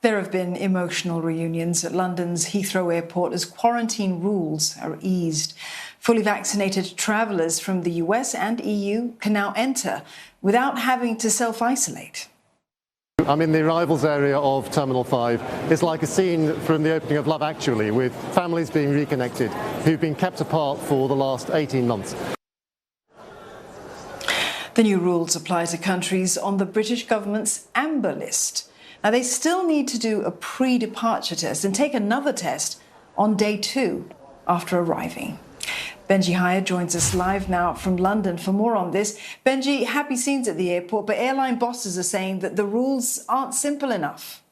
There have been emotional reunions at London's Heathrow Airport as quarantine rules are eased. Fully vaccinated travellers from the US and EU can now enter without having to self-isolate. I'm in the arrivals area of Terminal 5. It's like a scene from the opening of Love Actually, with families being reconnected who've been kept apart for the last 18 months. The new rules apply to countries on the British government's amber list. Now, they still need to do a pre-departure test and take another test on day 2 after arriving. Benji Haya joins us live now from London for more on this. Benji, happy scenes at the airport, but airline bosses are saying that the rules aren't simple enough.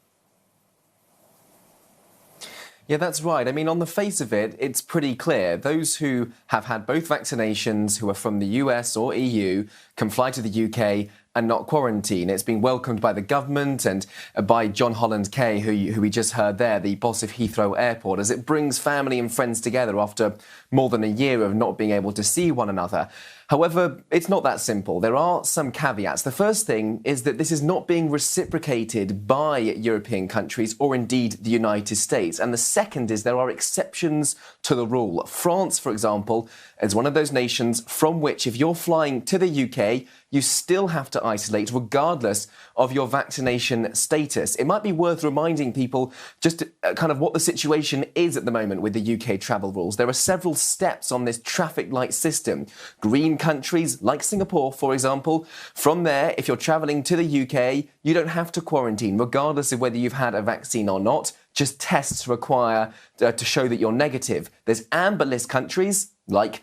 Yeah, that's right. I mean, on the face of it, it's pretty clear. Those who have had both vaccinations, who are from the US or EU, can fly to the UK and not quarantine. It's been welcomed by the government and by John Holland Kay, who we just heard there, the boss of Heathrow Airport, as it brings family and friends together after more than a year of not being able to see one another. However, it's not that simple. There are some caveats. The first thing is that this is not being reciprocated by European countries or indeed the United States. And the second is there are exceptions to the rule. France, for example, is one of those nations from which if you're flying to the UK, you still have to isolate regardless of your vaccination status. It might be worth reminding people just kind of what the situation is at the moment with the UK travel rules. There are several steps on this traffic light system. Green countries like Singapore, for example, from there, if you're travelling to the UK, you don't have to quarantine, regardless of whether you've had a vaccine or not. Just tests require to show that you're negative. There's amber list countries like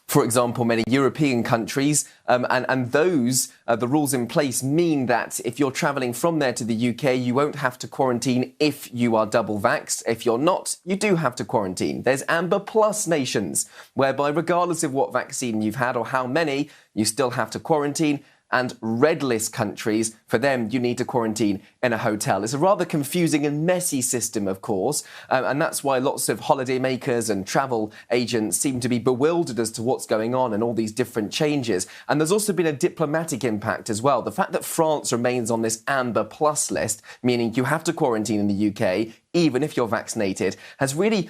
for example, many European countries, and those, the rules in place mean that if you're travelling from there to the UK, you won't have to quarantine if you are double vaxxed. If you're not, you do have to quarantine. There's Amber Plus nations, whereby regardless of what vaccine you've had or how many, you still have to quarantine. And red list countries, for them, you need to quarantine in a hotel. It's a rather confusing and messy system, of course, and that's why lots of holiday makers and travel agents seem to be bewildered as to what's going on and all these different changes. And there's also been a diplomatic impact as well. The fact that France remains on this Amber Plus list, meaning you have to quarantine in the UK, even if you're vaccinated, has really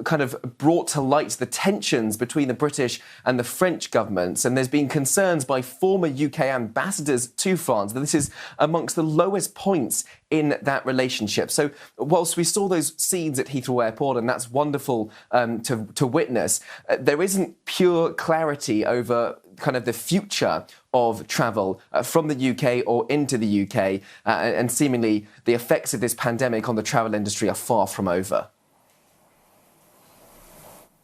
kind of brought to light the tensions between the British and the French governments. And there's been concerns by former UK ambassadors to France that this is amongst the lowest points in that relationship. So whilst we saw those scenes at Heathrow Airport, and that's wonderful to witness, there isn't pure clarity over kind of the future of travel from the UK or into the UK, and seemingly the effects of this pandemic on the travel industry are far from over.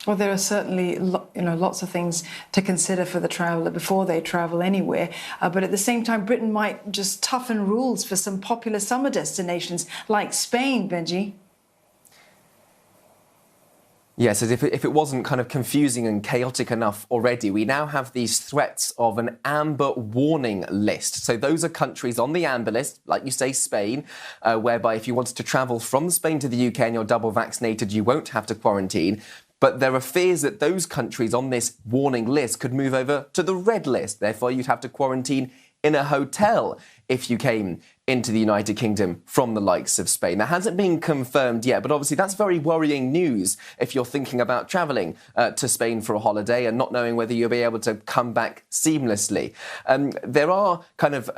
Well, there are certainly lots of things to consider for the traveller before they travel anywhere. But at the same time, Britain might just toughen rules for some popular summer destinations like Spain, Benji. Yes, as if it wasn't kind of confusing and chaotic enough already, we now have these threats of an amber warning list. So those are countries on the amber list, like you say, Spain, whereby if you wanted to travel from Spain to the UK and you're double vaccinated, you won't have to quarantine. But there are fears that those countries on this warning list could move over to the red list. Therefore, you'd have to quarantine in a hotel if you came into the United Kingdom from the likes of Spain. That hasn't been confirmed yet, but obviously that's very worrying news if you're thinking about travelling to Spain for a holiday and not knowing whether you'll be able to come back seamlessly. There are kind of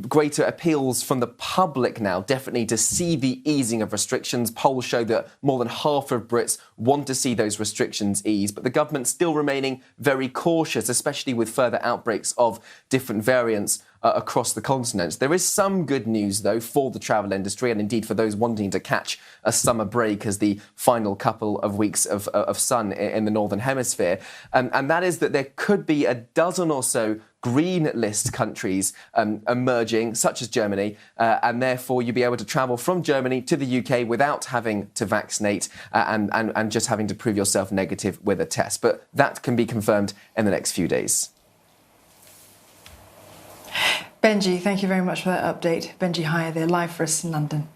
greater appeals from the public now, definitely, to see the easing of restrictions. Polls show that more than half of Brits want to see those restrictions eased, but the government's still remaining very cautious, especially with further outbreaks of different variants across the continent. There is some good news, though, for the travel industry and indeed for those wanting to catch a summer break as the final couple of weeks of sun in the Northern Hemisphere. And that is that there could be a dozen or so green list countries emerging, such as Germany, and therefore you'll be able to travel from Germany to the UK without having to vaccinate and just having to prove yourself negative with a test. But that can be confirmed in the next few days. Benji, thank you very much for that update. Benji Haya there, live for us in London.